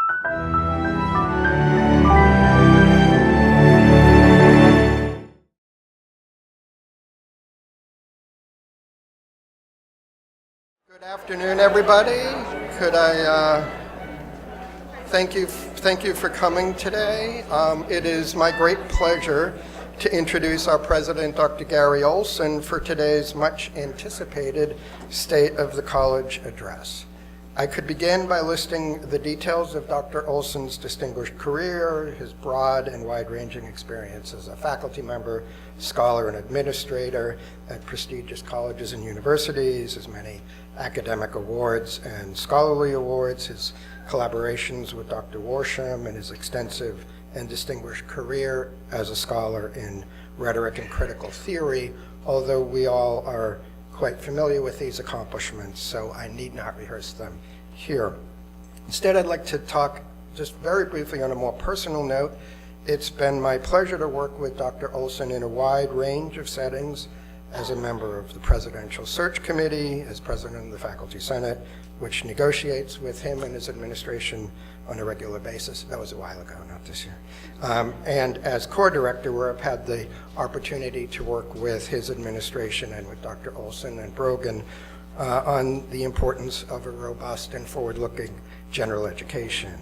Good afternoon, everybody. Could I thank you for coming today. It is my great pleasure to introduce our president, Dr. Gary Olson, for today's much anticipated State of the College address. I could begin by listing the details of Dr. Olson's distinguished career, his broad and wide-ranging experience as a faculty member, scholar, and administrator at prestigious colleges and universities, his many academic awards and scholarly awards, his collaborations with Dr. Worsham, and his extensive and distinguished career as a scholar in rhetoric and critical theory, although we all are quite familiar with these accomplishments, so I need not rehearse them here. Instead, I'd like to talk just very briefly on a more personal note. It's been my pleasure to work with Dr. Olson in a wide range of settings as a member of the Presidential Search Committee, as president of the Faculty Senate, which negotiates with him and his administration on a regular basis. That was a while ago, not this year. And as core director, where I've had the opportunity to work with his administration and with Dr. Olson and Brogan on the importance of a robust and forward-looking general education.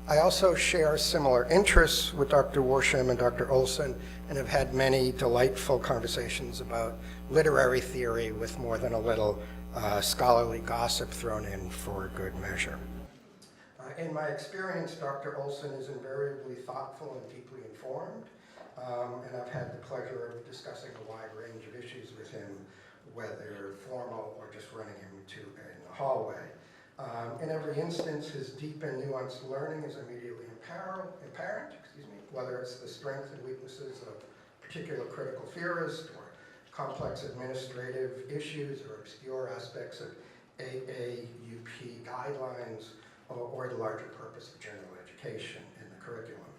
I also share similar interests with Dr. Worsham and Dr. Olson, and have had many delightful conversations about literary theory with more than a little scholarly gossip thrown in for good measure. In my experience, Dr. Olson is invariably thoughtful and deeply informed, and I've had the pleasure of discussing a wide range of issues with him, whether formal or just running into in the hallway. In every instance, his deep and nuanced learning is immediately apparent, whether it's the strengths and weaknesses of a particular critical theorist, or complex administrative issues, or obscure aspects of AAUP guidelines, or the larger purpose of general education in the curriculum,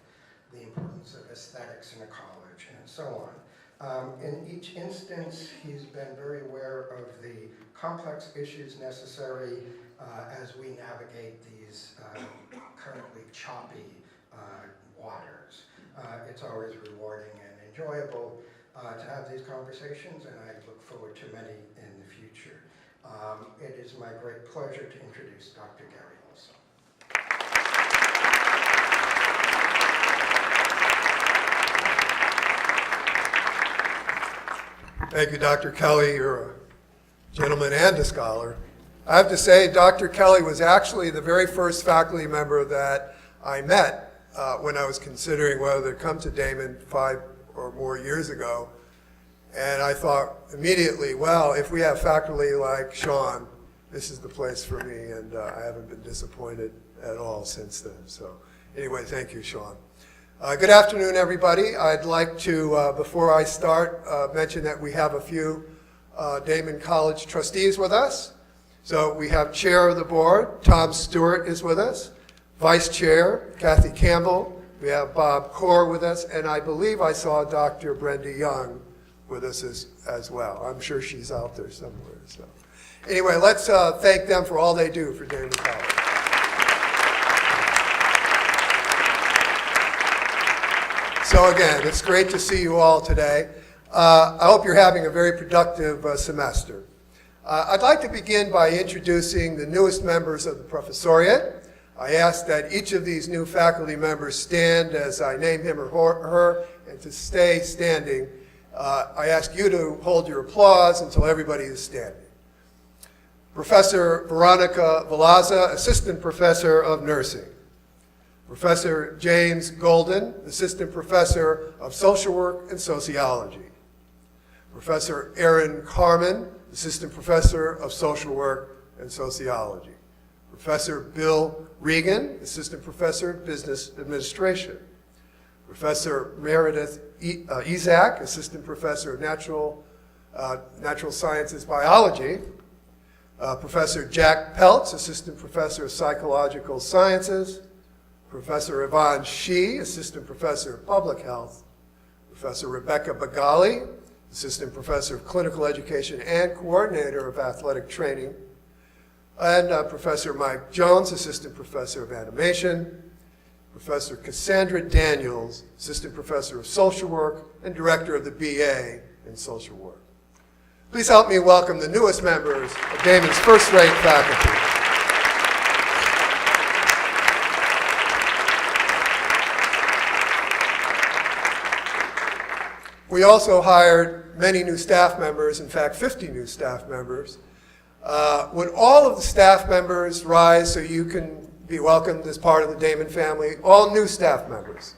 the importance of aesthetics in a college, and so on. In each instance, he's been very aware of the complex issues necessary as we navigate these currently choppy waters. It's always rewarding and enjoyable to have these conversations, and I look forward to many in the future. It is my great pleasure to introduce Dr. Gary Olson. Thank you, Dr. Kelly. You're a gentleman and a scholar. I have to say, Dr. Kelly was actually the very first faculty member that I met when I was considering whether to come to Daemen 5 or more years ago. And I thought immediately, well, if we have faculty like Sean, this is the place for me, and I haven't been disappointed at all since then. So anyway, thank you, Sean. Good afternoon, everybody. I'd like to, before I start, mention that we have a few Daemen College trustees with us. So we have Chair of the Board, Tom Stewart is with us. Vice Chair, Kathy Campbell. We have Bob Corr with us, and I believe I saw Dr. Brenda Young with us as well. I'm sure she's out there somewhere. So anyway, let's thank them for all they do for Daemen College. So again, it's great to see you all today. I hope you're having a very productive semester. I'd like to begin by introducing the newest members of the professoriate. I ask that each of these new faculty members stand as I name him or her, and to stay standing. I ask you to hold your applause until everybody is standing. Professor Veronica Velaza, Assistant Professor of Nursing. Professor James Golden, Assistant Professor of Social Work and Sociology. Professor Erin Carmen, Assistant Professor of Social Work and Sociology. Professor Bill Regan, Assistant Professor of Business Administration. Professor Meredith Isaac, Assistant Professor of Natural Sciences Biology. Professor Jack Peltz, Assistant Professor of Psychological Sciences. Professor Yvonne Shee, Assistant Professor of Public Health. Professor Rebecca Bagali, Assistant Professor of Clinical Education and Coordinator of Athletic Training. And Professor Mike Jones, Assistant Professor of Animation. Professor Cassandra Daniels, Assistant Professor of Social Work and Director of the BA in Social Work. Please help me welcome the newest members of Daemen's first-rate faculty. We also hired many new staff members, in fact 50 new staff members. Would all of the staff members rise so you can be welcomed as part of the Daemen family? All new staff members.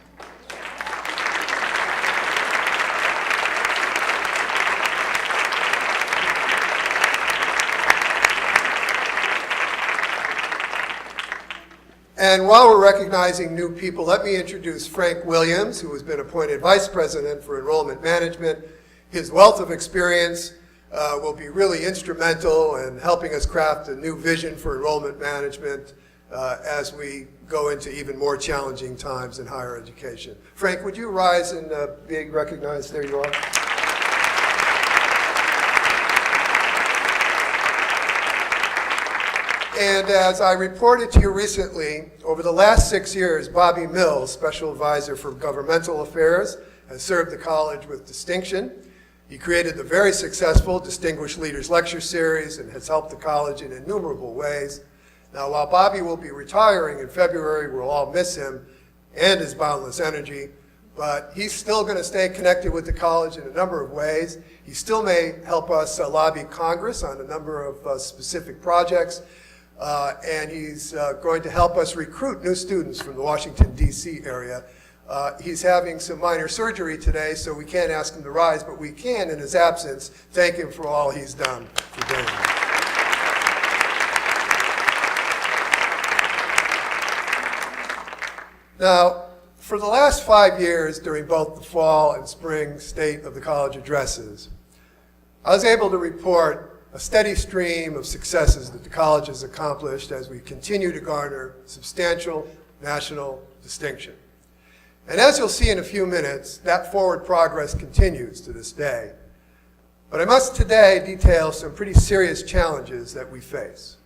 And while we're recognizing new people, let me introduce Frank Williams, who has been appointed Vice President for Enrollment Management. His wealth of experience will be really instrumental in helping us craft a new vision for enrollment management as we go into even more challenging times in higher education. Frank, would you rise and be recognized? There you are. And as I reported to you recently, over the last 6 years, Bobby Mills, Special Advisor for Governmental Affairs, has served the college with distinction. He created the very successful Distinguished Leaders Lecture Series and has helped the college in innumerable ways. Now, while Bobby will be retiring in February, we'll all miss him and his boundless energy, but he's still going to stay connected with the college in a number of ways. He still may help us lobby Congress on a number of specific projects. And he's going to help us recruit new students from the Washington, D.C. area. He's having some minor surgery today, so we can't ask him to rise, but we can, in his absence, thank him for all he's done for Daemen. Now, for the last 5 years, during both the fall and spring State of the College addresses, I was able to report a steady stream of successes that the college has accomplished as we continue to garner substantial national distinction. And as you'll see in a few minutes, that forward progress continues to this day. But I must today detail some pretty serious challenges that we face.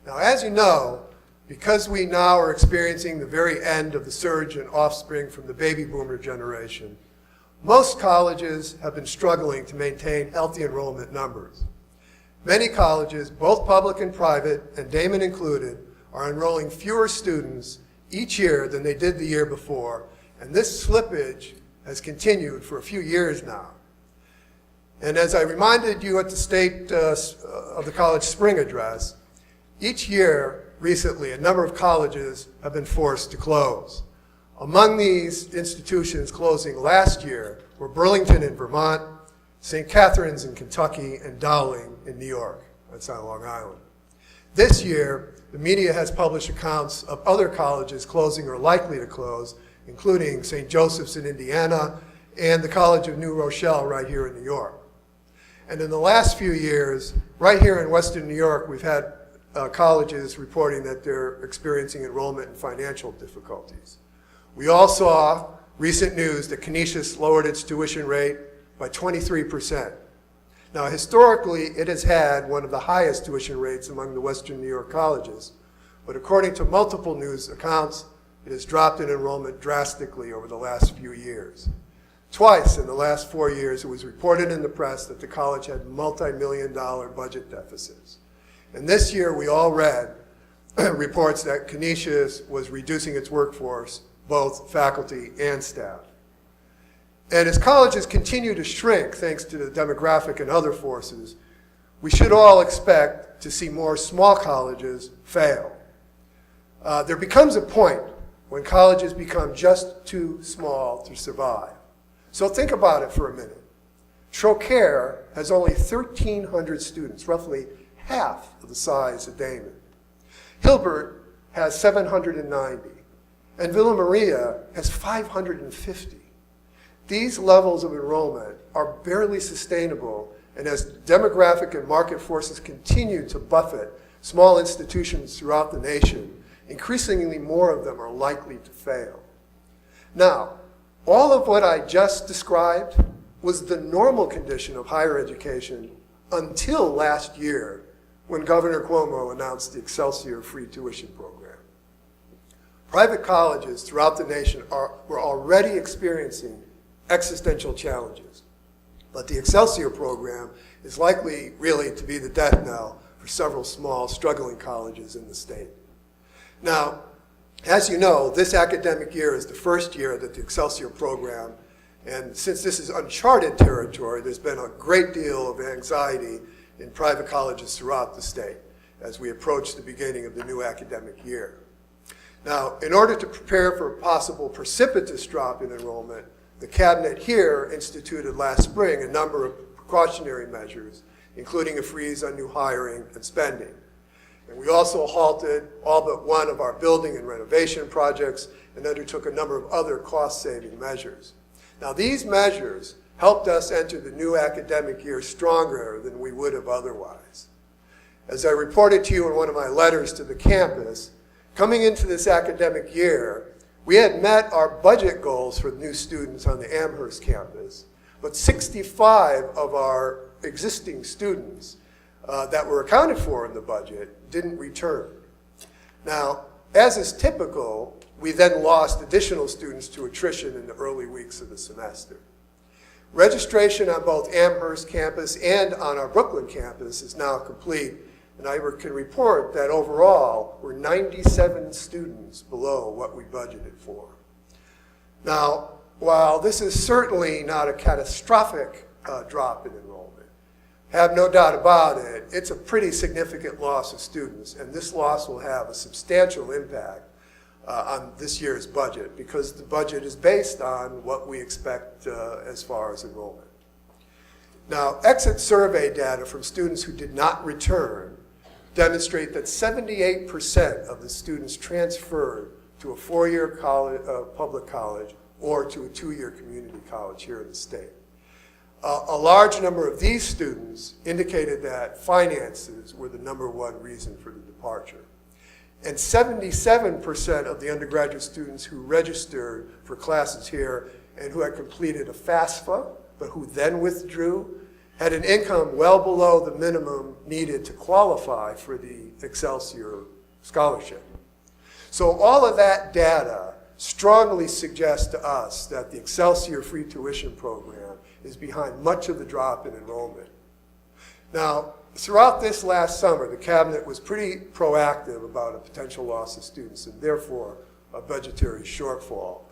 Now, as you know, because we now are experiencing the very end of the surge in offspring from the baby boomer generation, most colleges have been struggling to maintain healthy enrollment numbers. Many colleges, both public and private, and Daemen included, are enrolling fewer students each year than they did the year before, and this slippage has continued for a few years now. And as I reminded you at the State of the College Spring Address, each year recently a number of colleges have been forced to close. Among these institutions closing last year were Burlington in Vermont, St. Catherine's in Kentucky, and Dowling in New York. That's on Long Island. This year, the media has published accounts of other colleges closing or likely to close, including St. Joseph's in Indiana and the College of New Rochelle right here in New York. And in the last few years, right here in Western New York, we've had colleges reporting that they're experiencing enrollment and financial difficulties. We all saw recent news that Canisius lowered its tuition rate by 23%. Now, historically, it has had one of the highest tuition rates among the Western New York colleges, but according to multiple news accounts, it has dropped in enrollment drastically over the last few years. Twice in the last 4 years, it was reported in the press that the college had multi-million-dollar budget deficits. And this year, we all read reports that Canisius was reducing its workforce, both faculty and staff. And as colleges continue to shrink, thanks to the demographic and other forces, we should all expect to see more small colleges fail. There becomes a point when colleges become just too small to survive. So think about it for a minute. Trocaire has only 1,300 students, roughly half of the size of Daemen. Hilbert has 790, and Villa Maria has 550. These levels of enrollment are barely sustainable, and as demographic and market forces continue to buffet small institutions throughout the nation, increasingly more of them are likely to fail. Now, all of what I just described was the normal condition of higher education until last year when Governor Cuomo announced the Excelsior free tuition program. Private colleges throughout the nation were already experiencing existential challenges, but the Excelsior program is likely really to be the death knell for several small, struggling colleges in the state. Now, as you know, this academic year is the first year that the Excelsior program, and since this is uncharted territory, there's been a great deal of anxiety in private colleges throughout the state as we approach the beginning of the new academic year. Now, in order to prepare for a possible precipitous drop in enrollment, the cabinet here instituted last spring a number of precautionary measures, including a freeze on new hiring and spending. And we also halted all but one of our building and renovation projects and undertook a number of other cost-saving measures. Now, these measures helped us enter the new academic year stronger than we would have otherwise. As I reported to you in one of my letters to the campus, coming into this academic year, we had met our budget goals for new students on the Amherst campus, but 65 of our existing students that were accounted for in the budget didn't return. Now, as is typical, we then lost additional students to attrition in the early weeks of the semester. Registration on both Amherst campus and on our Brooklyn campus is now complete, and I can report that overall, we're 97 students below what we budgeted for. Now, while this is certainly not a catastrophic drop in enrollment, have no doubt about it, it's a pretty significant loss of students, and this loss will have a substantial impact on this year's budget because the budget is based on what we expect as far as enrollment. Now, exit survey data from students who did not return demonstrate that 78% of the students transferred to a four-year public college or to a two-year community college here in the state. A large number of these students indicated that finances were the #1 reason for the departure. And 77% of the undergraduate students who registered for classes here and who had completed a FAFSA, but who then withdrew, had an income well below the minimum needed to qualify for the Excelsior scholarship. So all of that data strongly suggests to us that the Excelsior free tuition program is behind much of the drop in enrollment. Now, throughout this last summer, the cabinet was pretty proactive about a potential loss of students and therefore a budgetary shortfall.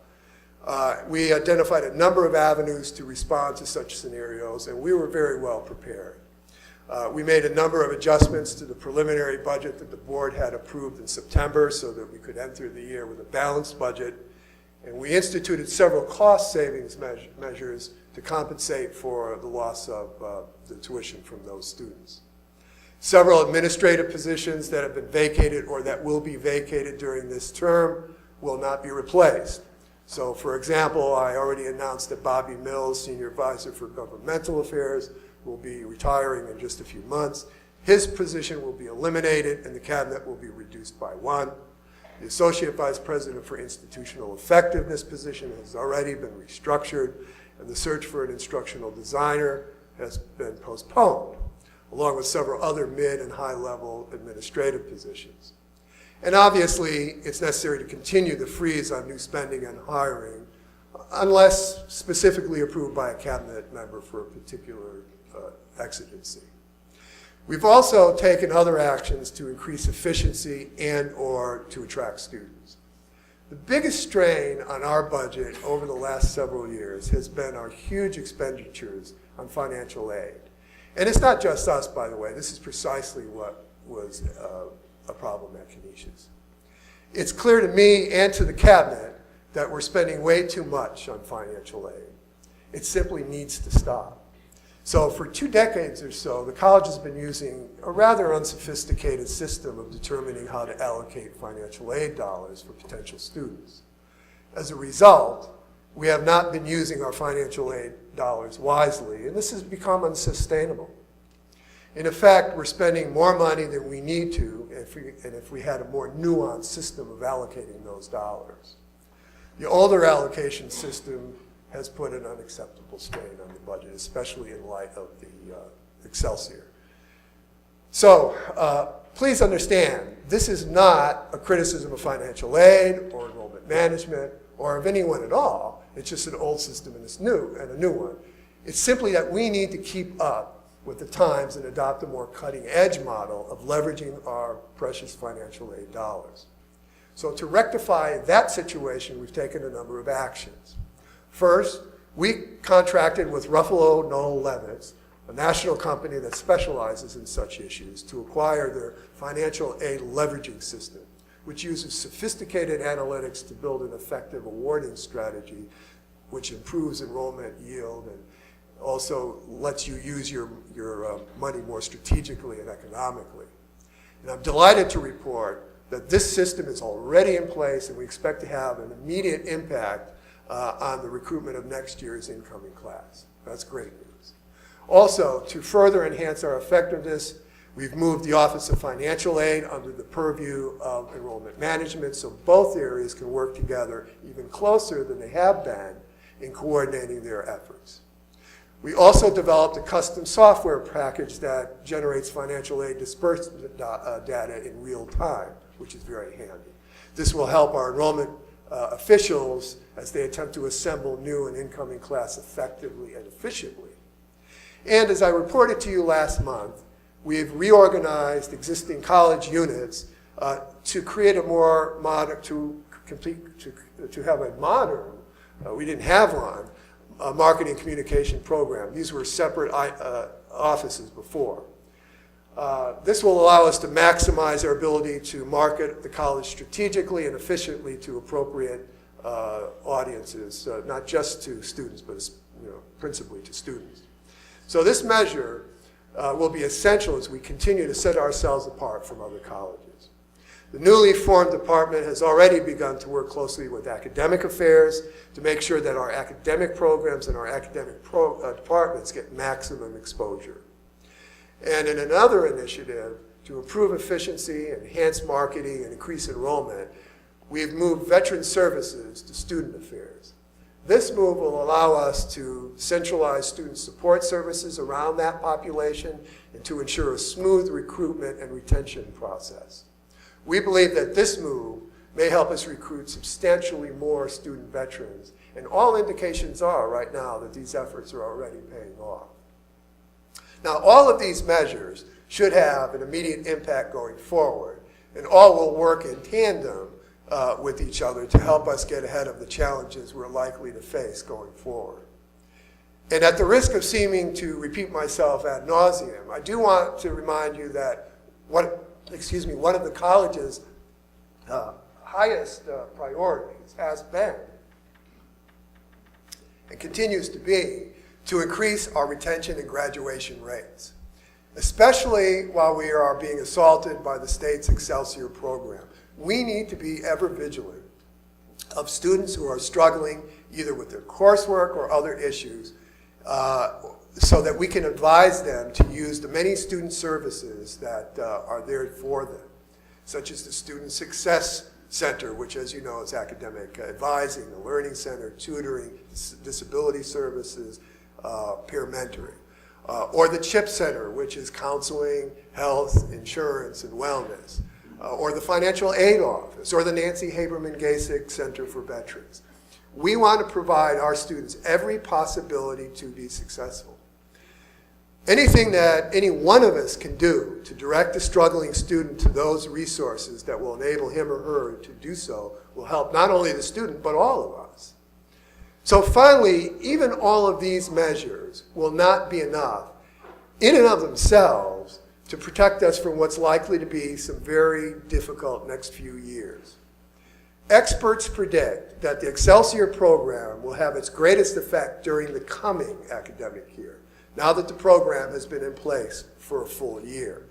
We identified a number of avenues to respond to such scenarios, and we were very well prepared. We made a number of adjustments to the preliminary budget that the board had approved in September so that we could enter the year with a balanced budget, and we instituted several cost savings measures to compensate for the loss of the tuition from those students. Several administrative positions that have been vacated or that will be vacated during this term will not be replaced. So, for example, I already announced that Bobby Mills, Senior Advisor for Governmental Affairs, will be retiring in just a few months. His position will be eliminated and the cabinet will be reduced by 1. The Associate Vice President for Institutional Effectiveness position has already been restructured, and the search for an instructional designer has been postponed, along with several other mid and high-level administrative positions. And obviously, it's necessary to continue the freeze on new spending and hiring, unless specifically approved by a cabinet member for a particular exigency. We've also taken other actions to increase efficiency and or to attract students. The biggest strain on our budget over the last several years has been our huge expenditures on financial aid. And it's not just us, by the way. This is precisely what was a problem at Canisius. It's clear to me and to the cabinet that we're spending way too much on financial aid. It simply needs to stop. So for 2 decades or so, the college has been using a rather unsophisticated system of determining how to allocate financial aid dollars for potential students. As a result, we have not been using our financial aid dollars wisely, and this has become unsustainable. In effect, we're spending more money than we need to if we had a more nuanced system of allocating those dollars. The older allocation system has put an unacceptable strain on the budget, especially in light of the Excelsior. So please understand, this is not a criticism of financial aid or enrollment management or of anyone at all. It's just an old system and it's new, and a new one. It's simply that we need to keep up with the times and adopt a more cutting-edge model of leveraging our precious financial aid dollars. So to rectify that situation, we've taken a number of actions. First, we contracted with Ruffalo Noel Levitz, a national company that specializes in such issues, to acquire their financial aid leveraging system, which uses sophisticated analytics to build an effective awarding strategy, which improves enrollment yield and also lets you use your money more strategically and economically. And I'm delighted to report that this system is already in place, and we expect to have an immediate impact on the recruitment of next year's incoming class. That's great news. Also, to further enhance our effectiveness, we've moved the Office of Financial Aid under the purview of enrollment management, so both areas can work together even closer than they have been in coordinating their efforts. We also developed a custom software package that generates financial aid disbursement data in real time, which is very handy. This will help our enrollment officials as they attempt to assemble new and incoming class effectively and efficiently. And as I reported to you last month, we've reorganized existing college units to create a more modern, to have a modern, we didn't have one, marketing communication program. These were separate offices before. This will allow us to maximize our ability to market the college strategically and efficiently to appropriate audiences, not just to students, but principally to students. So this measure will be essential as we continue to set ourselves apart from other colleges. The newly formed department has already begun to work closely with academic affairs to make sure that our academic programs and our academic departments get maximum exposure. And in another initiative to improve efficiency, enhance marketing, and increase enrollment, we've moved veteran services to student affairs. This move will allow us to centralize student support services around that population and to ensure a smooth recruitment and retention process. We believe that this move may help us recruit substantially more student veterans, and all indications are right now that these efforts are already paying off. Now, all of these measures should have an immediate impact going forward, and all will work in tandem with each other to help us get ahead of the challenges we're likely to face going forward. And at the risk of seeming to repeat myself ad nauseum, I do want to remind you that one of the college's highest priorities has been and continues to be to increase our retention and graduation rates, especially while we are being assaulted by the state's Excelsior program. We need to be ever vigilant of students who are struggling either with their coursework or other issues so that we can advise them to use the many student services that are there for them, such as the Student Success Center, which, as you know, is academic advising, the Learning Center, tutoring, disability services, peer mentoring, or the CHIP Center, which is counseling, health, insurance, and wellness, or the Financial Aid Office, or the Nancy Haberman Gasick Center for Veterans. We want to provide our students every possibility to be successful. Anything that any one of us can do to direct a struggling student to those resources that will enable him or her to do so will help not only the student, but all of us. So finally, even all of these measures will not be enough in and of themselves to protect us from what's likely to be some very difficult next few years. Experts predict that the Excelsior program will have its greatest effect during the coming academic year, now that the program has been in place for a full year.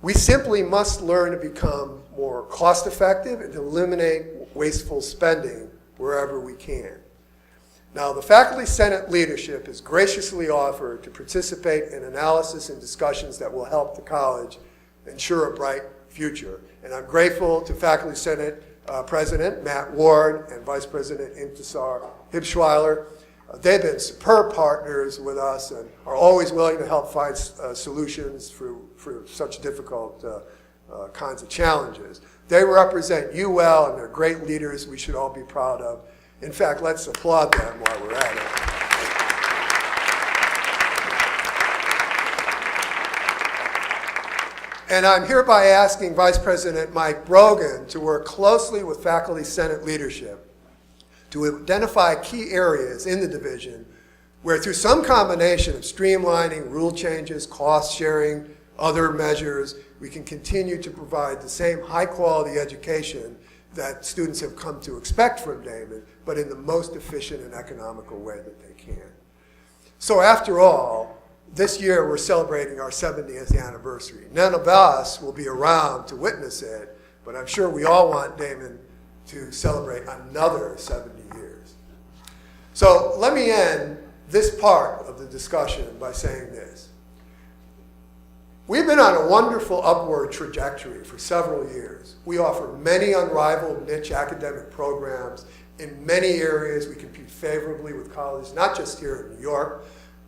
We simply must learn to become more cost-effective and to eliminate wasteful spending wherever we can. Now, the Faculty Senate leadership has graciously offered to participate in analysis and discussions that will help the college ensure a bright future. And I'm grateful to Faculty Senate President Matt Ward and Vice President Intisar Hibschweiler They've been superb partners with us and are always willing to help find solutions for such difficult kinds of challenges. They represent you well, and they're great leaders we should all be proud of. In fact, let's applaud them while we're at it. And I'm hereby asking Vice President Mike Brogan to work closely with Faculty Senate leadership to identify key areas in the division where, through some combination of streamlining, rule changes, cost sharing, other measures, we can continue to provide the same high-quality education that students have come to expect from Daemen, but in the most efficient and economical way that they can. So after all, this year we're celebrating our 70th anniversary. None of us will be around to witness it, but I'm sure we all want Daemen to celebrate another 70 years. So let me end this part of the discussion by saying this. We've been on a wonderful upward trajectory for several years. We offer many unrivaled niche academic programs. In many areas, we compete favorably with colleges, not just here in New York,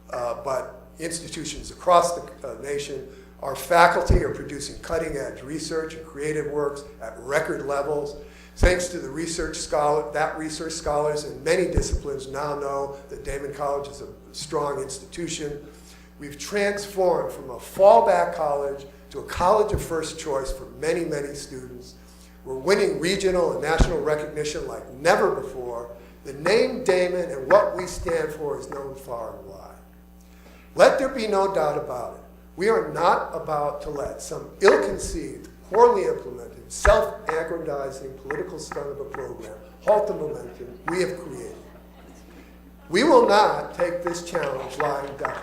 but institutions across the nation. Our faculty are producing cutting-edge research and creative works at record levels. Thanks to the research scholars in many disciplines now know that Daemen College is a strong institution. We've transformed from a fallback college to a college of first choice for many, many students. We're winning regional and national recognition like never before. The name Daemen and what we stand for is known far and wide. Let there be no doubt about it. We are not about to let some ill-conceived, poorly implemented, self-aggrandizing political stunt of a program halt the momentum we have created. We will not take this challenge lying down.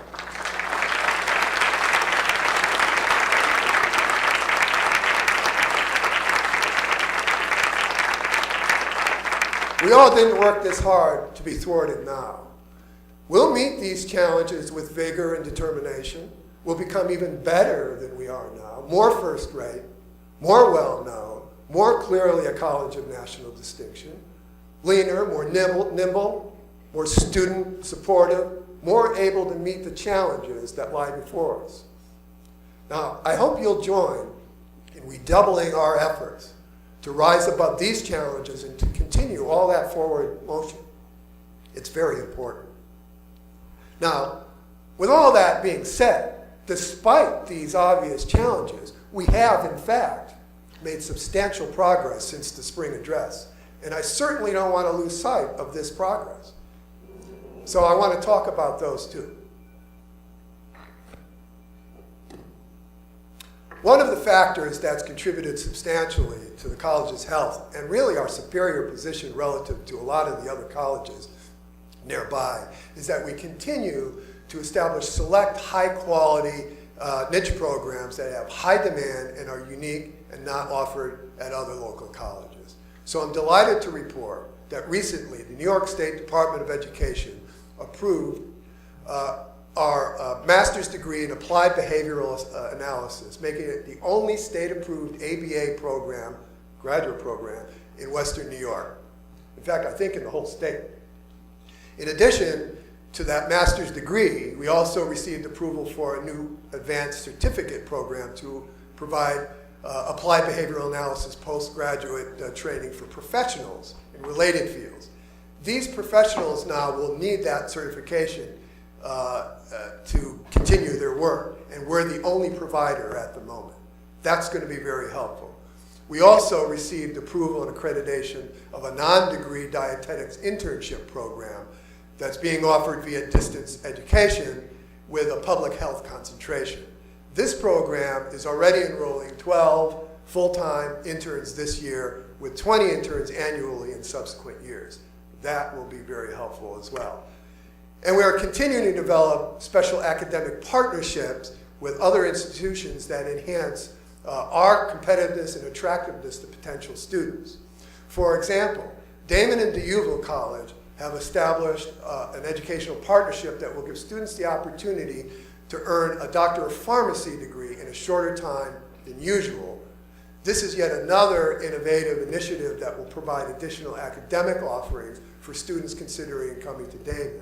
We all didn't work this hard to be thwarted now. We'll meet these challenges with vigor and determination. We'll become even better than we are now, more first-rate, more well-known, more clearly a college of national distinction, leaner, more nimble, more student-supportive, more able to meet the challenges that lie before us. Now, I hope you'll join in redoubling our efforts to rise above these challenges and to continue all that forward motion. It's very important. Now, with all that being said, despite these obvious challenges, we have, in fact, made substantial progress since the spring address, and I certainly don't want to lose sight of this progress. So I want to talk about those too. One of the factors that's contributed substantially to the college's health, and really our superior position relative to a lot of the other colleges nearby, is that we continue to establish select high-quality niche programs that have high demand and are unique and not offered at other local colleges. So I'm delighted to report that recently the New York State Department of Education approved our master's degree in applied behavioral analysis, making it the only state-approved ABA program, graduate program, in Western New York. In fact, I think in the whole state. In addition to that master's degree, we also received approval for a new advanced certificate program to provide applied behavioral analysis postgraduate training for professionals in related fields. These professionals now will need that certification to continue their work, and we're the only provider at the moment. That's going to be very helpful. We also received approval and accreditation of a non-degree dietetics internship program that's being offered via distance education with a public health concentration. This program is already enrolling 12 full-time interns this year, with 20 interns annually in subsequent years. That will be very helpful as well. And we are continuing to develop special academic partnerships with other institutions that enhance our competitiveness and attractiveness to potential students. For example, Daemen and DeUville College have established an educational partnership that will give students the opportunity to earn a Doctor of Pharmacy degree in a shorter time than usual. This is yet another innovative initiative that will provide additional academic offerings for students considering coming to Daemen.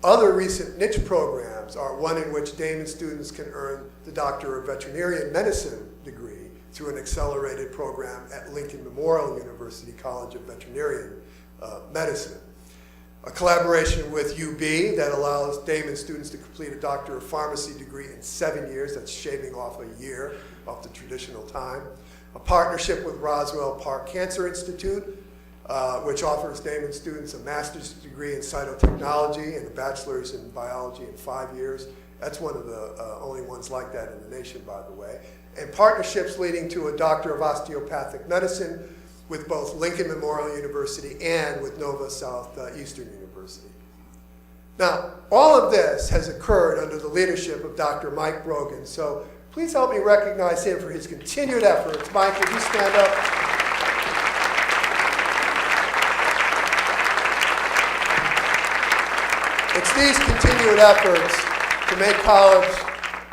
Other recent niche programs are one in which Daemen students can earn the Doctor of Veterinary Medicine degree through an accelerated program at Lincoln Memorial University College of Veterinary Medicine. A collaboration with UB that allows Daemen students to complete a Doctor of Pharmacy degree in 7 years. That's shaving off a year off the traditional time. A partnership with Roswell Park Cancer Institute, which offers Daemen students a master's degree in cytotechnology and a bachelor's in biology in 5 years. That's one of the only ones like that in the nation, by the way. And partnerships leading to a Doctor of Osteopathic Medicine with both Lincoln Memorial University and with Nova Southeastern University. Now, all of this has occurred under the leadership of Dr. Mike Brogan, so please help me recognize him for his continued efforts. Mike, would you stand up? It's these continued efforts to make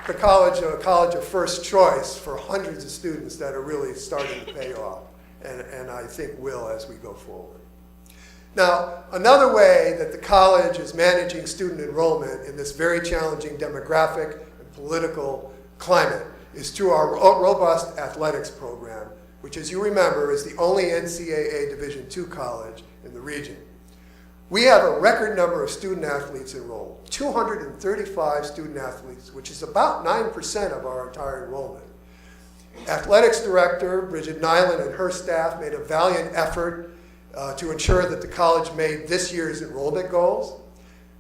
the college a college of first choice for hundreds of students that are really starting to pay off, and I think will as we go forward. Now, another way that the college is managing student enrollment in this very challenging demographic and political climate is through our robust athletics program, which, as you remember, is the only NCAA Division II college in the region. We have a record number of student athletes enrolled, 235 student athletes, which is about 9% of our entire enrollment. Athletics director Bridget Nyland and her staff made a valiant effort to ensure that the college made this year's enrollment goals.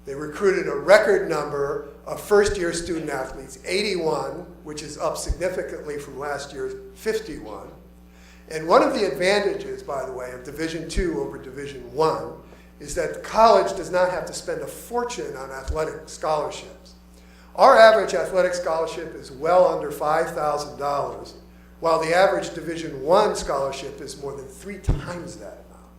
They recruited a record number of first-year student athletes, 81, which is up significantly from last year's 51. And one of the advantages, by the way, of Division II over Division I is that the college does not have to spend a fortune on athletic scholarships. Our average athletic scholarship is well under $5,000, while the average Division I scholarship is more than 3 times that amount.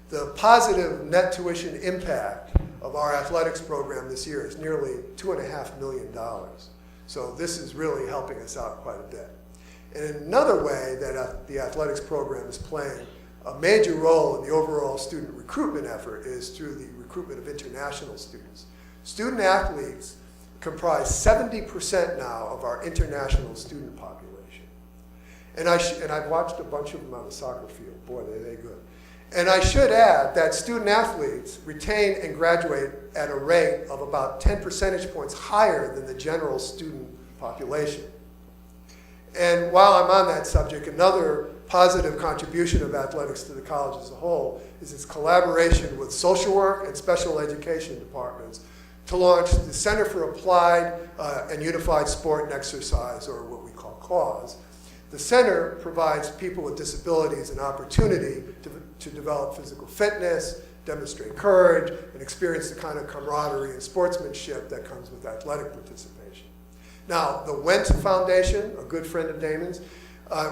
The positive net tuition impact of our athletics program this year is nearly $2.5 million. So this is really helping us out quite a bit. And another way that the athletics program is playing a major role in the overall student recruitment effort is through the recruitment of international students. Student athletes comprise 70% now of our international student population. And I've watched a bunch of them on the soccer field. Boy, they're good. And I should add that student athletes retain and graduate at a rate of about 10 percentage points higher than the general student population. And while I'm on that subject, another positive contribution of athletics to the college as a whole is its collaboration with social work and special education departments to launch the Center for Applied and Unified Sport and Exercise, or what we call CAUSE. The center provides people with disabilities an opportunity to develop physical fitness, demonstrate courage, and experience the kind of camaraderie and sportsmanship that comes with athletic participation. Now, the Wendt Foundation, a good friend of Daemen's,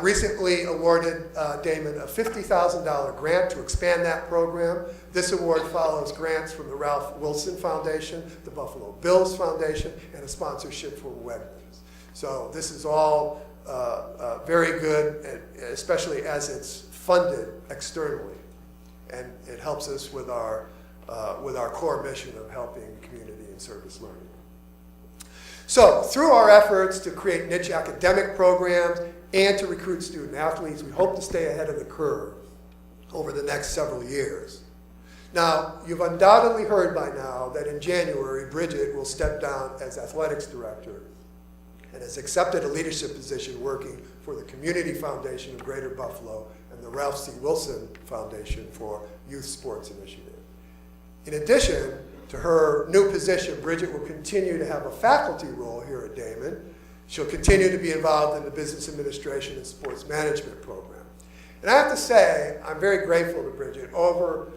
recently awarded Daemen a $50,000 grant to expand that program. This award follows grants from the Ralph Wilson Foundation, the Buffalo Bills Foundation, and a sponsorship from Wegmans. So this is all very good, especially as it's funded externally. And it helps us with our core mission of helping community and service learning. So through our efforts to create niche academic programs and to recruit student athletes, we hope to stay ahead of the curve over the next several years. Now, you've undoubtedly heard by now that in January, Bridget will step down as athletics director and has accepted a leadership position working for the Community Foundation of Greater Buffalo and the Ralph C. Wilson Foundation for Youth Sports Initiative. In addition to her new position, Bridget will continue to have a faculty role here at Daemen. She'll continue to be involved in the business administration and sports management program. And I have to say, I'm very grateful to Bridget. Our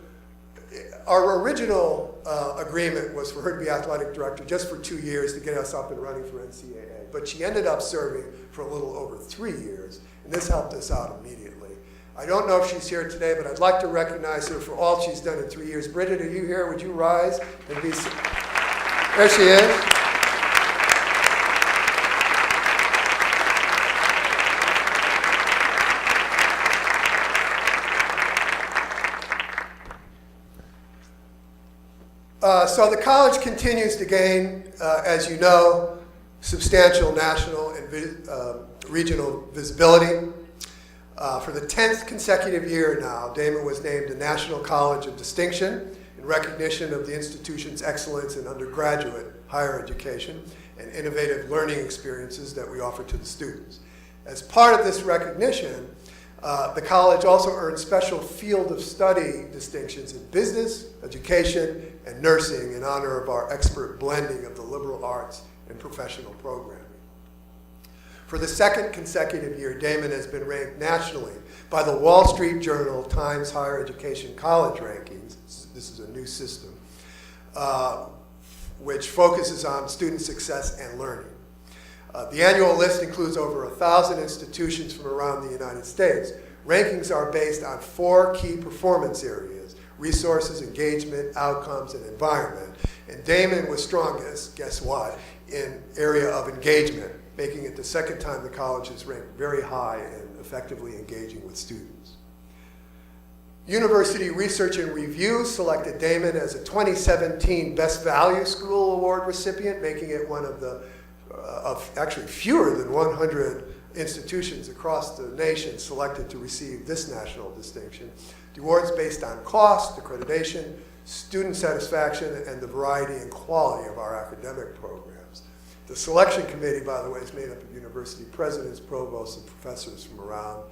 original agreement was for her to be athletic director just for 2 years to get us up and running for NCAA. But she ended up serving for a little over 3 years, and this helped us out immediately. I don't know if she's here today, but I'd like to recognize her for all she's done in 3 years. Bridget, are you here? Would you rise and be? There she is. So the college continues to gain, as you know, substantial national and regional visibility. For the 10th consecutive year now, Daemen was named a National College of Distinction in recognition of the institution's excellence in undergraduate higher education and innovative learning experiences that we offer to the students. As part of this recognition, the college also earned special field of study distinctions in business, education, and nursing in honor of our expert blending of the liberal arts and professional programming. For the second consecutive year, Daemen has been ranked nationally by the Wall Street Journal Times Higher Education College Rankings. This is a new system, which focuses on student success and learning. The annual list includes over 1,000 institutions from around the United States. Rankings are based on 4 key performance areas: resources, engagement, outcomes, and environment. And Daemen was strongest, guess what, in area of engagement, making it the second time the college has ranked very high in effectively engaging with students. University Research and Review selected Daemen as a 2017 Best Value School Award recipient, making it one of the actually fewer than 100 institutions across the nation selected to receive this national distinction. The award's based on cost, accreditation, student satisfaction, and the variety and quality of our academic programs. The selection committee, by the way, is made up of university presidents, provosts, and professors from around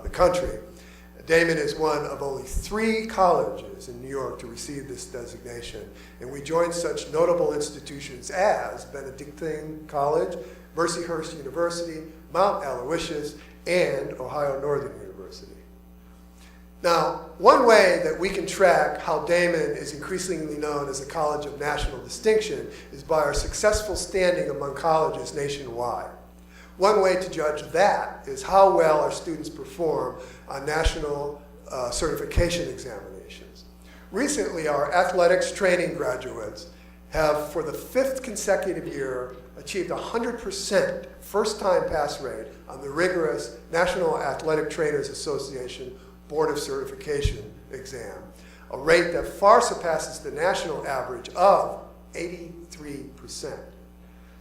the country. Daemen is one of only 3 colleges in New York to receive this designation, and we join such notable institutions as Benedictine College, Mercyhurst University, Mount Aloysius, and Ohio Northern University. Now, one way that we can track how Daemen is increasingly known as a college of national distinction is by our successful standing among colleges nationwide. One way to judge that is how well our students perform on national certification examinations. Recently, our athletics training graduates have, for the 5th consecutive year, achieved 100% first-time pass rate on the rigorous National Athletic Trainers Association Board of Certification exam, a rate that far surpasses the national average of 83%.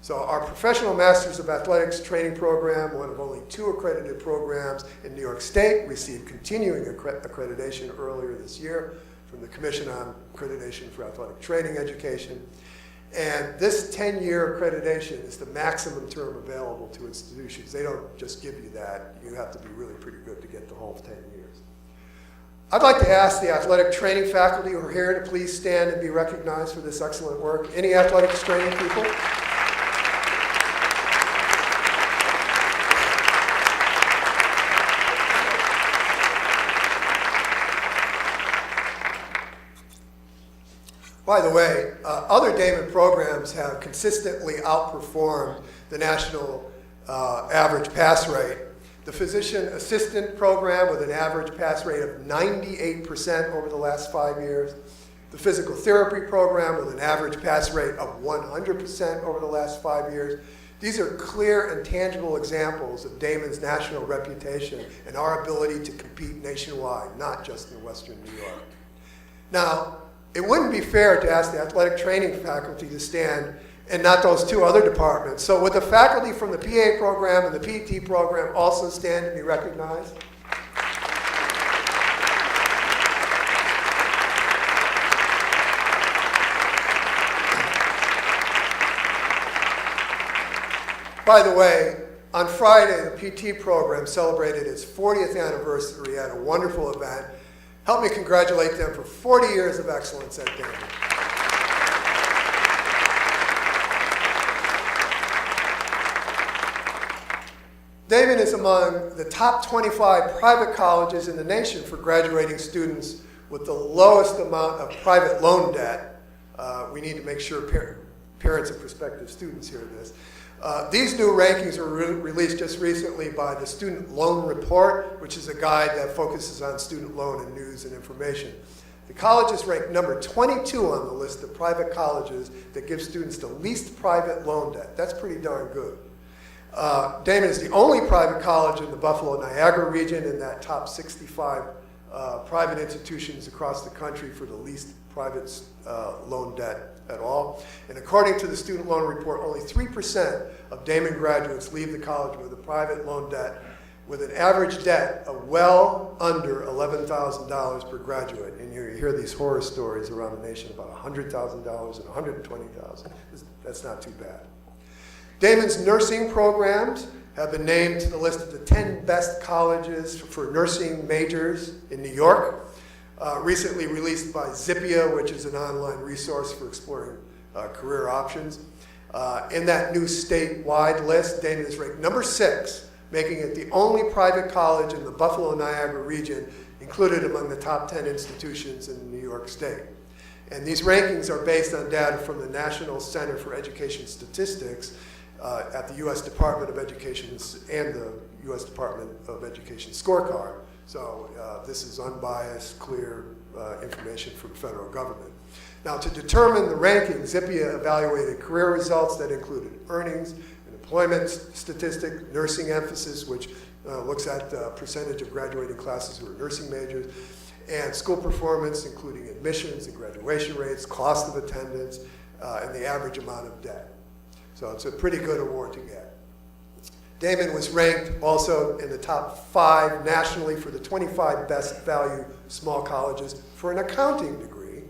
So our Professional Masters of Athletics training program, one of only 2 accredited programs in New York State, received continuing accreditation earlier this year from the Commission on Accreditation for Athletic Training Education. And this 10-year accreditation is the maximum term available to institutions. They don't just give you that. You have to be really pretty good to get the whole 10 years. I'd like to ask the athletic training faculty who are here to please stand and be recognized for this excellent work. Any athletics training people? By the way, other Daemen programs have consistently outperformed the national average pass rate. The physician assistant program with an average pass rate of 98% over the last 5 years. The physical therapy program with an average pass rate of 100% over the last 5 years. These are clear and tangible examples of Daemen's national reputation and our ability to compete nationwide, not just in Western New York. Now, it wouldn't be fair to ask the athletic training faculty to stand and not those 2 other departments. So would the faculty from the PA program and the PT program also stand to be recognized? By the way, on Friday, the PT program celebrated its 40th anniversary at a wonderful event. Help me congratulate them for 40 years of excellence at Daemen. Daemen is among the top 25 private colleges in the nation for graduating students with the lowest amount of private loan debt. We need to make sure parents and prospective students hear this. These new rankings were released just recently by the Student Loan Report, which is a guide that focuses on student loan and news and information. The college is ranked number 22 on the list of private colleges that give students the least private loan debt. That's pretty darn good. Daemen is the only private college in the Buffalo-Niagara region in that top 65 private institutions across the country for the least private loan debt at all. And according to the student loan report, only 3% of Daemen graduates leave the college with a private loan debt with an average debt of well under $11,000 per graduate. And you hear these horror stories around the nation about $100,000 and $120,000. That's not too bad. Daemen's nursing programs have been named to the list of the 10 best colleges for nursing majors in New York, recently released by Zippia, which is an online resource for exploring career options. In that new statewide list, Daemen is ranked number 6, making it the only private college in the Buffalo-Niagara region included among the top 10 institutions in New York State. And these rankings are based on data from the National Center for Education Statistics at the U.S. Department of Education and the U.S. Department of Education scorecard. So this is unbiased, clear information from the federal government. Now, to determine the ranking, Zippia evaluated career results that included earnings, employment statistic, nursing emphasis, which looks at the percentage of graduating classes who are nursing majors, and school performance, including admissions and graduation rates, cost of attendance, and the average amount of debt. So it's a pretty good award to get. Daemen was ranked also in the top 5 nationally for the 25 best value small colleges for an accounting degree,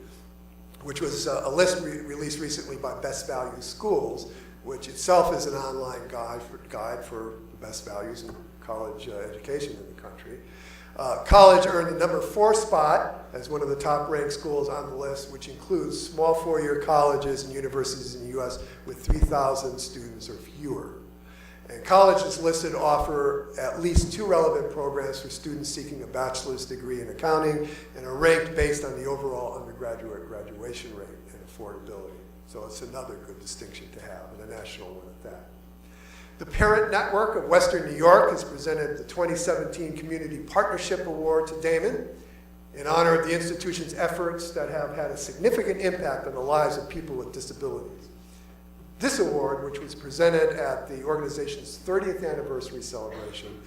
which was a list released recently by Best Value Schools, which itself is an online guide for the best values in college education in the country. College earned the number 4 spot as one of the top ranked schools on the list, which includes small 4-year colleges and universities in the U.S. with 3,000 students or fewer. And colleges listed offer at least 2 relevant programs for students seeking a bachelor's degree in accounting and are ranked based on the overall undergraduate graduation rate and affordability. So it's another good distinction to have, and a national one at that. The Parent Network of Western New York has presented the 2017 Community Partnership Award to Daemen in honor of the institution's efforts that have had a significant impact on the lives of people with disabilities. This award, which was presented at the organization's 30th anniversary celebration,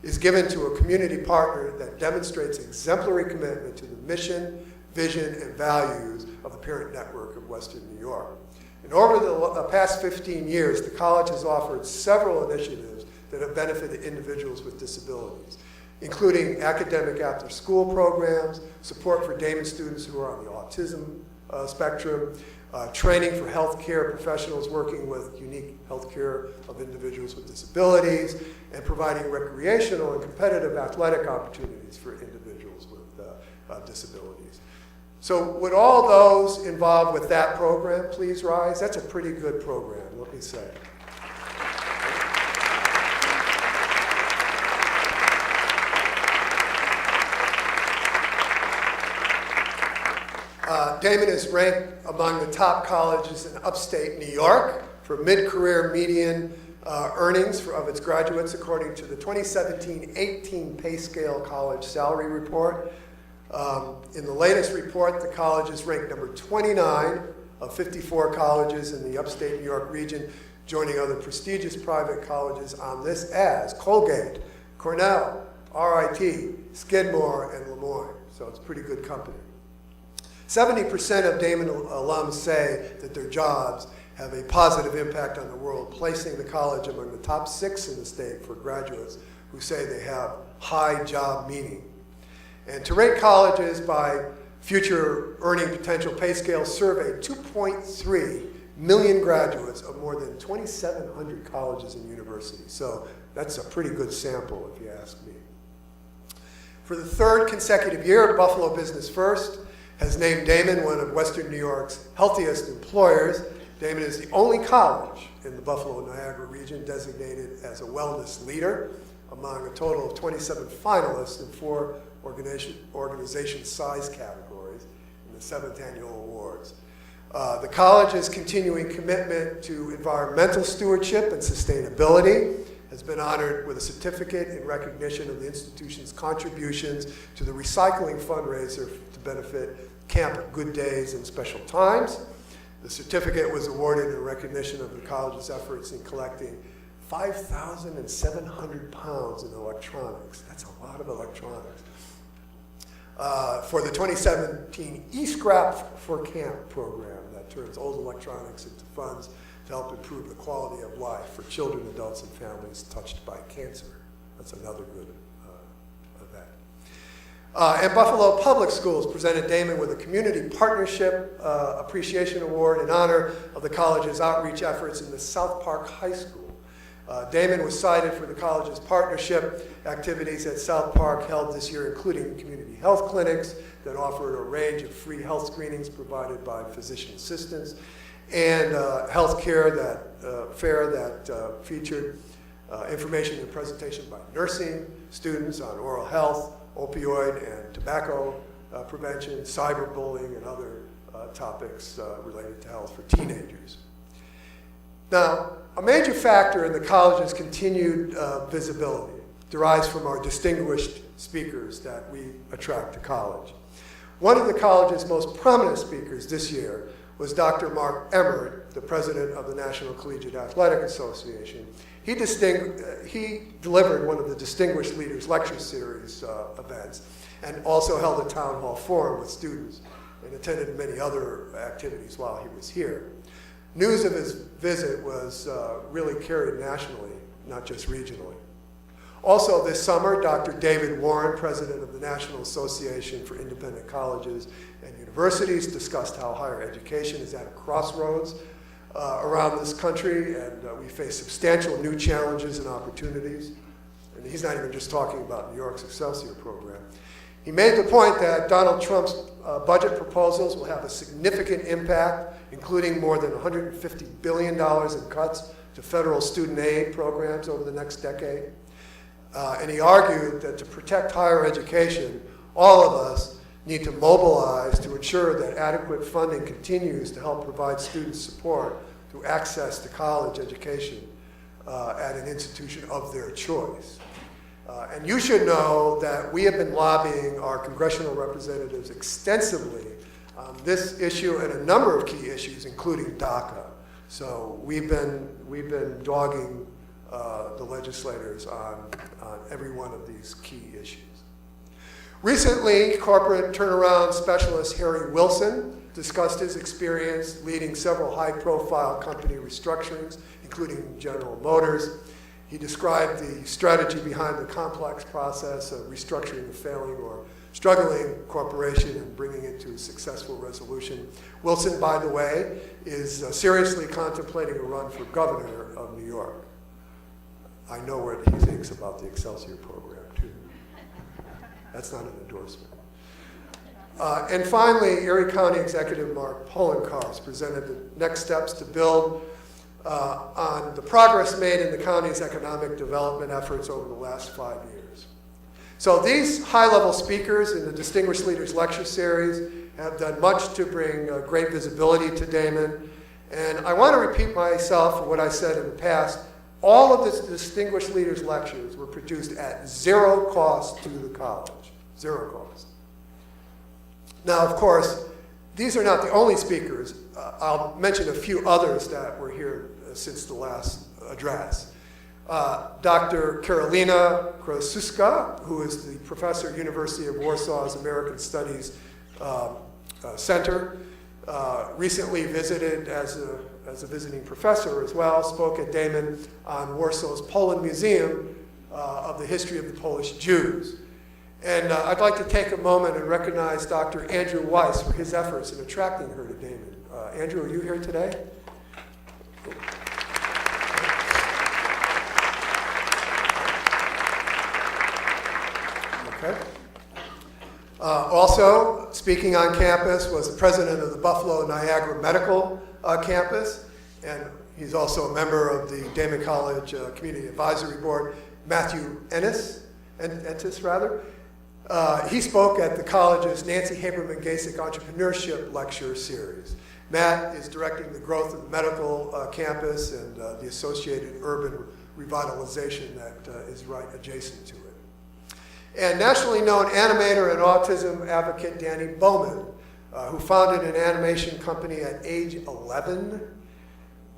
is given to a community partner that demonstrates exemplary commitment to the mission, vision, and values of the Parent Network of Western New York. And over the past 15 years, the college has offered several initiatives that have benefited individuals with disabilities, including academic after-school programs, support for Daemen students who are on the autism spectrum, training for healthcare professionals working with unique healthcare of individuals with disabilities, and providing recreational and competitive athletic opportunities for individuals with disabilities. So would all those involved with that program please rise? That's a pretty good program, let me say. Daemen is ranked among the top colleges in upstate New York for mid-career median earnings of its graduates according to the 2017-18 Pay Scale College Salary Report. In the latest report, the college is ranked number 29 of 54 colleges in the upstate New York region, joining other prestigious private colleges on this as Colgate, Cornell, RIT, Skidmore, and Lemoyne. So it's pretty good company. 70% of Daemen alums say that their jobs have a positive impact on the world, placing the college among the top 6 in the state for graduates who say they have high job meaning. And to rate colleges by future earning potential pay scale surveyed 2.3 million graduates of more than 2,700 colleges and universities. So that's a pretty good sample, if you ask me. For the 3rd consecutive year, Buffalo Business First has named Daemen one of Western New York's healthiest employers. Daemen is the only college in the Buffalo-Niagara region designated as a wellness leader among a total of 27 finalists in 4 organization size categories in the 7th annual awards. The college's continuing commitment to environmental stewardship and sustainability has been honored with a certificate in recognition of the institution's contributions to the recycling fundraiser to benefit Camp Good Days and Special Times. The certificate was awarded in recognition of the college's efforts in collecting 5,700 pounds in electronics. That's a lot of electronics. for the 2017 eScrap for Camp program that turns old electronics into funds to help improve the quality of life for children, adults, and families touched by cancer. That's another good event. And Buffalo Public Schools presented Daemen with a Community Partnership Appreciation Award in honor of the college's outreach efforts in the South Park High School. Daemen was cited for the college's partnership activities at South Park held this year, including community health clinics that offered a range of free health screenings provided by physician assistants, and health care fair that featured information and presentation by nursing students on oral health, opioid and tobacco prevention, cyberbullying, and other topics related to health for teenagers. Now, a major factor in the college's continued visibility derives from our distinguished speakers that we attract to college. One of the college's most prominent speakers this year was Dr. Mark Emmert, the president of the National Collegiate Athletic Association. He delivered one of the Distinguished Leaders Lecture Series events and also held a town hall forum with students and attended many other activities while he was here. News of his visit was really carried nationally, not just regionally. Also this summer, Dr. David Warren, president of the National Association for Independent Colleges and Universities, discussed how higher education is at a crossroads around this country, and we face substantial new challenges and opportunities. And he's not even just talking about New York's Excelsior program. He made the point that Donald Trump's budget proposals will have a significant impact, including more than $150 billion in cuts to federal student aid programs over the next decade. And he argued that to protect higher education, all of us need to mobilize to ensure that adequate funding continues to help provide student support through access to college education at an institution of their choice. And you should know that we have been lobbying our congressional representatives extensively on this issue and a number of key issues, including DACA. So we've been dogging the legislators on every one of these key issues. Recently, corporate turnaround specialist Harry Wilson discussed his experience leading several high-profile company restructurings, including General Motors. He described the strategy behind the complex process of restructuring a failing or struggling corporation and bringing it to a successful resolution. Wilson, by the way, is seriously contemplating a run for governor of New York. I know what he thinks about the Excelsior program, too. That's not an endorsement. And finally, Erie County Executive Mark Poloncarz presented the next steps to build on the progress made in the county's economic development efforts over the last 5 years. So these high-level speakers in the Distinguished Leaders Lecture Series have done much to bring great visibility to Daemen. And I want to repeat myself for what I said in the past. All of the Distinguished Leaders Lectures were produced at zero cost to the college. Zero cost. Now, of course, these are not the only speakers. I'll mention a few others that were here since the last address. Dr. Karolina Krasuska, who is the professor at University of Warsaw's American Studies Center, recently visited as a visiting professor as well, spoke at Daemen on Warsaw's Poland Museum of the history of the Polish Jews. And I'd like to take a moment and recognize Dr. Andrew Weiss for his efforts in attracting her to Daemen. Andrew, are you here today? Okay. Also, speaking on campus was the president of the Buffalo Niagara Medical Campus, and he's also a member of the Daemen College Community Advisory Board, Matthew Entis. He spoke at the college's Nancy Haberman Gasick Entrepreneurship Lecture Series. Matt is directing the growth of the medical campus and the associated urban revitalization that is right adjacent to it. And nationally known animator and autism advocate Danny Bowman, who founded an animation company at age 11,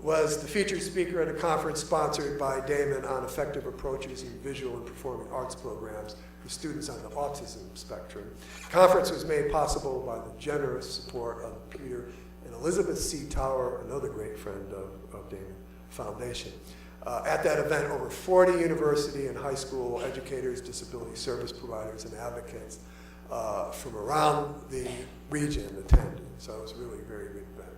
was the featured speaker at a conference sponsored by Daemen on effective approaches in visual and performing arts programs for students on the autism spectrum. The conference was made possible by the generous support of Peter and Elizabeth C. Tower, another great friend of Daemen Foundation. At that event, over 40 university and high school educators, disability service providers, and advocates from around the region attended. So it was really a very good event.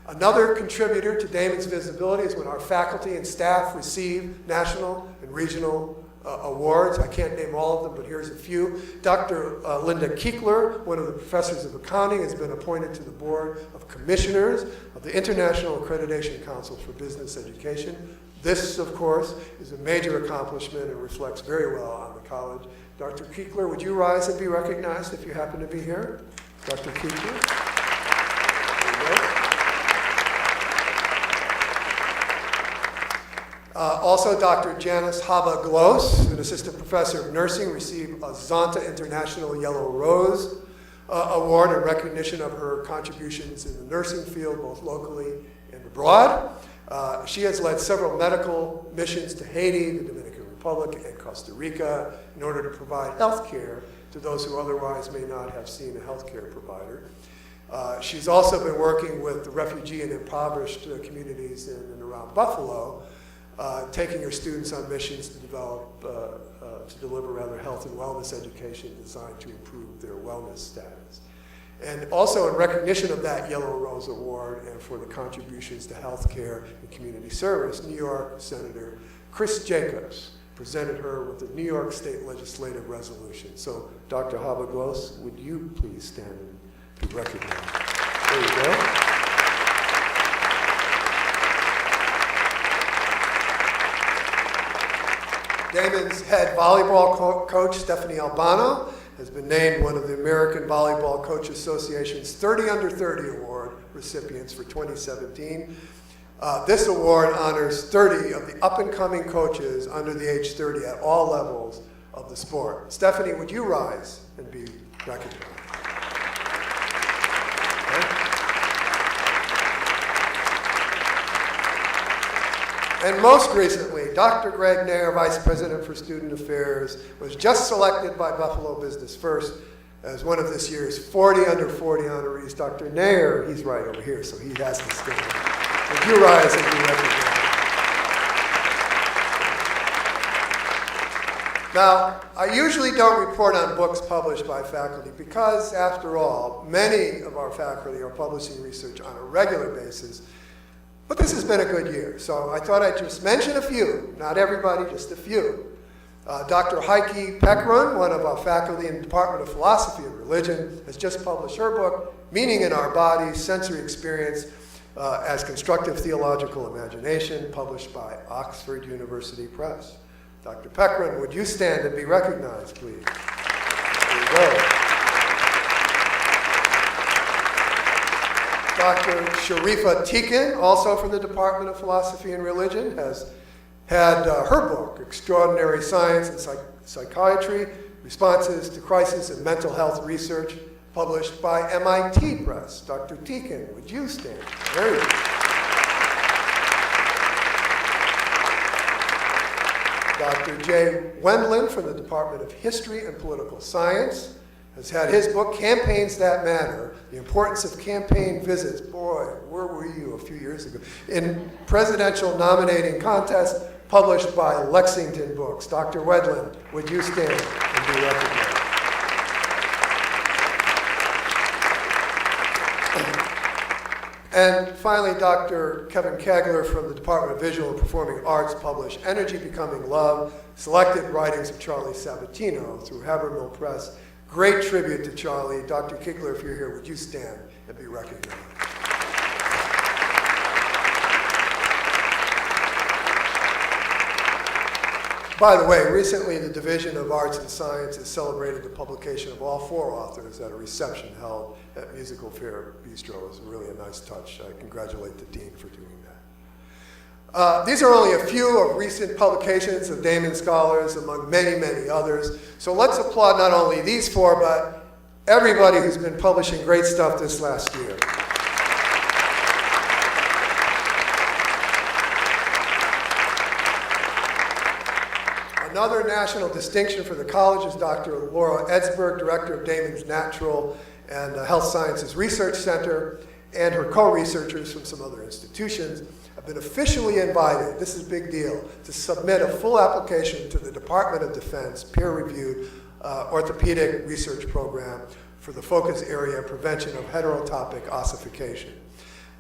Another contributor to Daemen's visibility is when our faculty and staff receive national and regional awards. I can't name all of them, but here's a few. Dr. Linda Kiekler, one of the professors of accounting, has been appointed to the board of commissioners of the International Accreditation Council for Business Education. This, of course, is a major accomplishment and reflects very well on the college. Dr. Kiekler, would you rise and be recognized if you happen to be here? Dr. Kiekler. Also, Dr. Janice Haba-Glos, an assistant professor of nursing, received a Zonta International Yellow Rose Award in recognition of her contributions in the nursing field, both locally and abroad. She has led several medical missions to Haiti, the Dominican Republic, and Costa Rica in order to provide health care to those who otherwise may not have seen a health care provider. She's also been working with the refugee and impoverished communities in and around Buffalo, taking her students on missions to deliver health and wellness education designed to improve their wellness status. And also in recognition of that Yellow Rose Award and for the contributions to healthcare and community service, New York Senator Chris Jacobs presented her with the New York State Legislative Resolution. So Dr. Haba-Glos, would you please stand and be recognized? There you go. Daemen's head volleyball coach, Stephanie Albano, has been named one of the American Volleyball Coach Association's 30 Under 30 Award recipients for 2017. This award honors 30 of the up-and-coming coaches under the age 30 at all levels of the sport. Stephanie, would you rise and be recognized? And most recently, Dr. Greg Nair, Vice President for Student Affairs, was just selected by Buffalo Business First as one of this year's 40 Under 40 honorees. Dr. Nair, he's right over here, so he has to stand. Would you rise and be recognized? Now, I usually don't report on books published by faculty because, after all, many of our faculty are publishing research on a regular basis. But this has been a good year, so I thought I'd just mention a few, not everybody, just a few. Dr. Heike Peckrun, one of our faculty in the Department of Philosophy and Religion, has just published her book, Meaning in Our Bodies, Sensory Experience as Constructive Theological Imagination, published by Oxford University Press. Dr. Peckrun, would you stand and be recognized, please? There you go. Dr. Sharifa Tikin, also from the Department of Philosophy and Religion, has had her book, Extraordinary Science and Psychiatry, Responses to Crisis and Mental Health Research, published by MIT Press. Dr. Tikin, would you stand? There you go. Dr. Jay Wendland from the Department of History and Political Science has had his book, Campaigns That Matter, The Importance of Campaign Visits. Boy, where were you a few years ago? In Presidential Nominating Contest, published by Lexington Books. Dr. Wendland, would you stand and be recognized? And finally, Dr. Kevin Kagler from the Department of Visual and Performing Arts published Energy Becoming Love, Selected Writings of Charlie Sabatino through Habermill Press. Great tribute to Charlie. Dr. Kiekler, if you're here, would you stand and be recognized? By the way, recently the Division of Arts and Sciences celebrated the publication of all 4 authors at a reception held at Musical Fair Bistro. It was really a nice touch. I congratulate the dean for doing that. These are only a few of recent publications of Daemen scholars among many, many others. So let's applaud not only these 4, but everybody who's been publishing great stuff this last year. Another national distinction for the college is Dr. Laura Edsberg, Director of Daemen's Natural and Health Sciences Research Center, and her co-researchers from some other institutions have been officially invited, this is a big deal, to submit a full application to the Department of Defense peer-reviewed orthopedic research program for the focus area prevention of heterotopic ossification.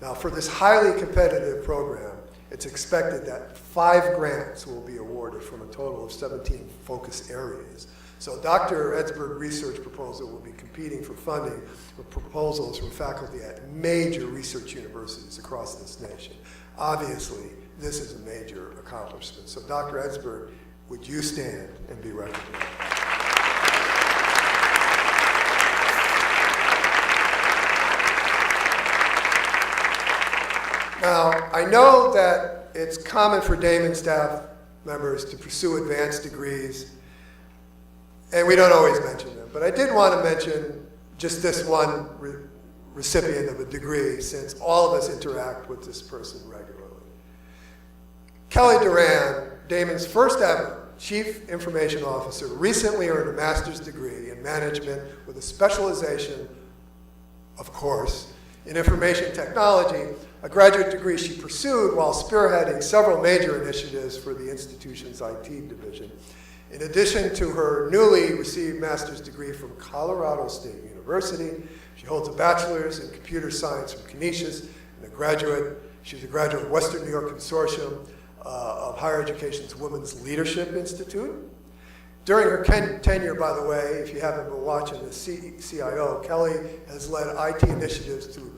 Now, for this highly competitive program, it's expected that 5 grants will be awarded from a total of 17 focus areas. So Dr. Edsberg research proposal will be competing for funding with proposals from faculty at major research universities across this nation. Obviously, this is a major accomplishment. So Dr. Edsberg, would you stand and be recognized? Now, I know that it's common for Daemen staff members to pursue advanced degrees, and we don't always mention them, but I did want to mention just this one recipient of a degree, since all of us interact with this person regularly. Kelly Duran, Daemen's first ever Chief Information Officer, recently earned a master's degree in management with a specialization, of course, in information technology, a graduate degree she pursued while spearheading several major initiatives for the institution's IT division. In addition to her newly received master's degree from Colorado State University, she holds a bachelor's in computer science from Canisius and she's a graduate of Western New York Consortium of Higher Education's Women's Leadership Institute. During her tenure, by the way, if you haven't been watching the CIO, Kelly has led IT initiatives to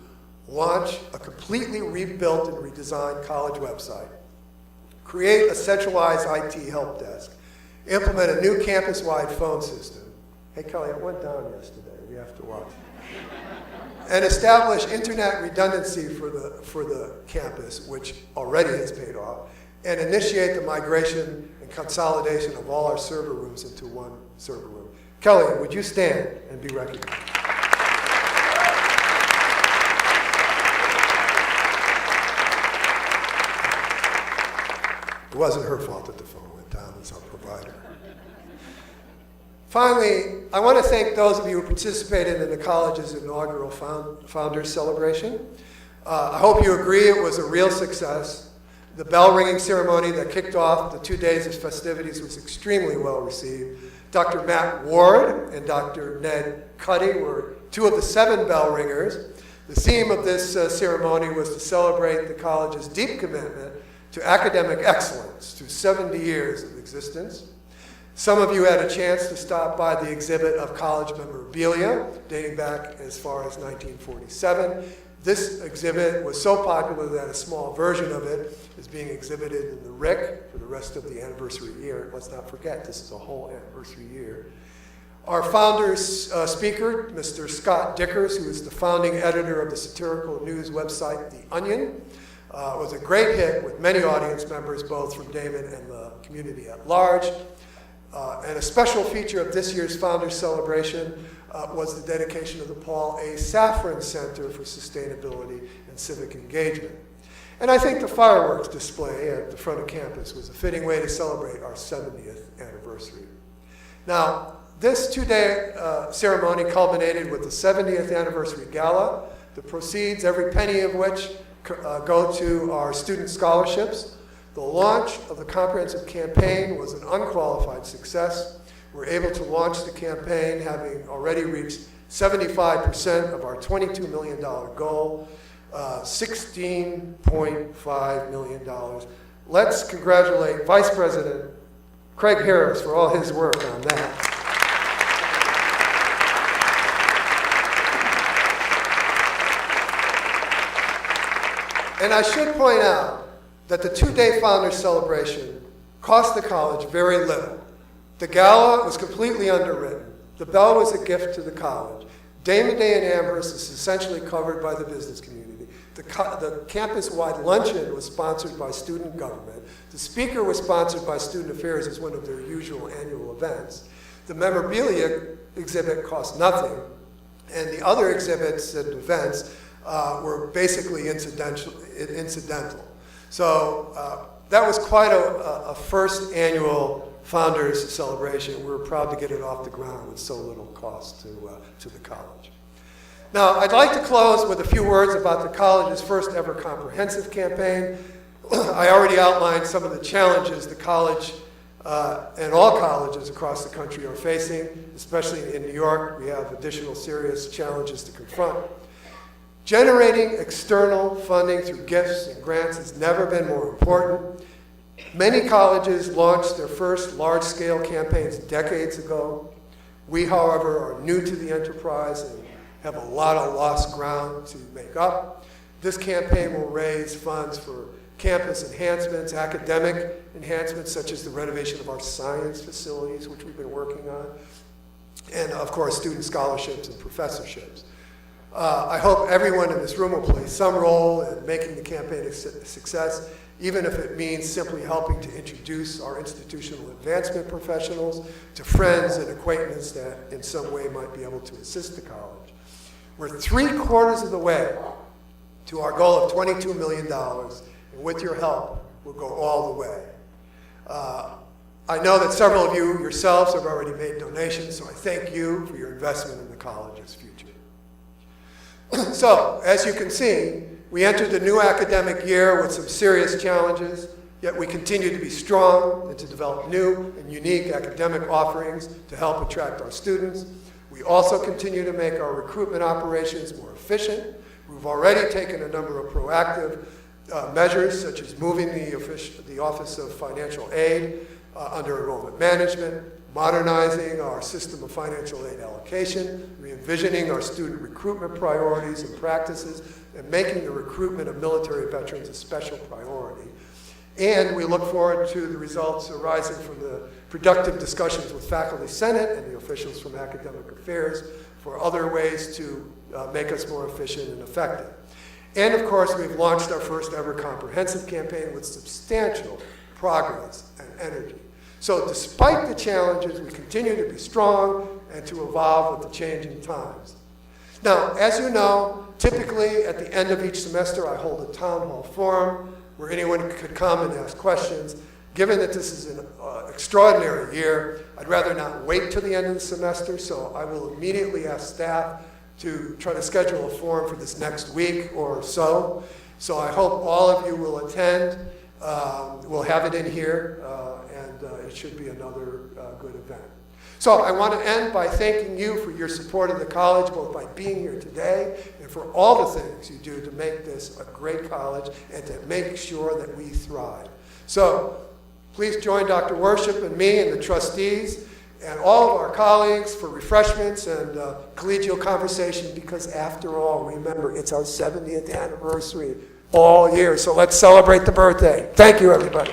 launch a completely rebuilt and redesigned college website, create a centralized IT help desk, implement a new campus-wide phone system. Hey, Kelly, it went down yesterday. We have to watch. And establish internet redundancy for the campus, which already has paid off, and initiate the migration and consolidation of all our server rooms into one server room. Kelly, would you stand and be recognized? It wasn't her fault that the phone went down as our provider. Finally, I want to thank those of you who participated in the college's inaugural Founders Celebration. I hope you agree it was a real success. The bell ringing ceremony that kicked off the 2 days of festivities was extremely well received. Dr. Matt Ward and Dr. Ned Cuddy were 2 of the 7 bell ringers. The theme of this ceremony was to celebrate the college's deep commitment to academic excellence through 70 years of existence. Some of you had a chance to stop by the exhibit of college memorabilia dating back as far as 1947. This exhibit was so popular that a small version of it is being exhibited in the RIC for the rest of the anniversary year. Let's not forget, this is a whole anniversary year. Our founder's speaker, Mr. Scott Dickers, who is the founding editor of the satirical news website, The Onion, was a great hit with many audience members, both from Daemen and the community at large. And a special feature of this year's Founders Celebration was the dedication of the Paul A. Safran Center for Sustainability and Civic Engagement. And I think the fireworks display at the front of campus was a fitting way to celebrate our 70th anniversary. Now, this 2-day ceremony culminated with the 70th anniversary gala, the proceeds, every penny of which go to our student scholarships. The launch of the comprehensive campaign was an unqualified success. We're able to launch the campaign having already reached 75% of our $22 million goal, $16.5 million. Let's congratulate Vice President Craig Harris for all his work on that. And I should point out that the 2-day Founders Celebration cost the college very little. The gala was completely underwritten. The bell was a gift to the college. Daemen Day in Amherst is essentially covered by the business community. The campus-wide luncheon was sponsored by student government. The speaker was sponsored by Student Affairs as one of their usual annual events. The memorabilia exhibit cost nothing, and the other exhibits and events were basically incidental. So that was quite a first annual founders celebration. We're proud to get it off the ground with so little cost to the college. Now, I'd like to close with a few words about the college's first ever comprehensive campaign. I already outlined some of the challenges the college and all colleges across the country are facing, especially in New York. We have additional serious challenges to confront. Generating external funding through gifts and grants has never been more important. Many colleges launched their first large-scale campaigns decades ago. We, however, are new to the enterprise and have a lot of lost ground to make up. This campaign will raise funds for campus enhancements, academic enhancements, such as the renovation of our science facilities, which we've been working on, and of course, student scholarships and professorships. I hope everyone in this room will play some role in making the campaign a success, even if it means simply helping to introduce our institutional advancement professionals to friends and acquaintances that in some way might be able to assist the college. We're 3/4 of the way to our goal of $22 million, and with your help, we'll go all the way. I know that several of you yourselves have already made donations, so I thank you for your investment in the college's future. So, as you can see, we entered the new academic year with some serious challenges, yet we continue to be strong and to develop new and unique academic offerings to help attract our students. We also continue to make our recruitment operations more efficient. We've already taken a number of proactive measures, such as moving the Office of Financial Aid under enrollment management, modernizing our system of financial aid allocation, re-envisioning our student recruitment priorities and practices, and making the recruitment of military veterans a special priority. And we look forward to the results arising from the productive discussions with Faculty Senate and the officials from Academic Affairs for other ways to make us more efficient and effective. And of course, we've launched our first ever comprehensive campaign with substantial progress and energy. So despite the challenges, we continue to be strong and to evolve with the changing times. Now, as you know, typically at the end of each semester, I hold a town hall forum where anyone could come and ask questions. Given that this is an extraordinary year, I'd rather not wait till the end of the semester, so I will immediately ask staff to try to schedule a forum for this next week or so. So I hope all of you will attend. We'll have it in here, and it should be another good event. So I want to end by thanking you for your support of the college, both by being here today and for all the things you do to make this a great college and to make sure that we thrive. So please join Dr. Worship and me and the trustees and all of our colleagues for refreshments and collegial conversation, because after all, remember, it's our 70th anniversary all year. So let's celebrate the birthday. Thank you, everybody.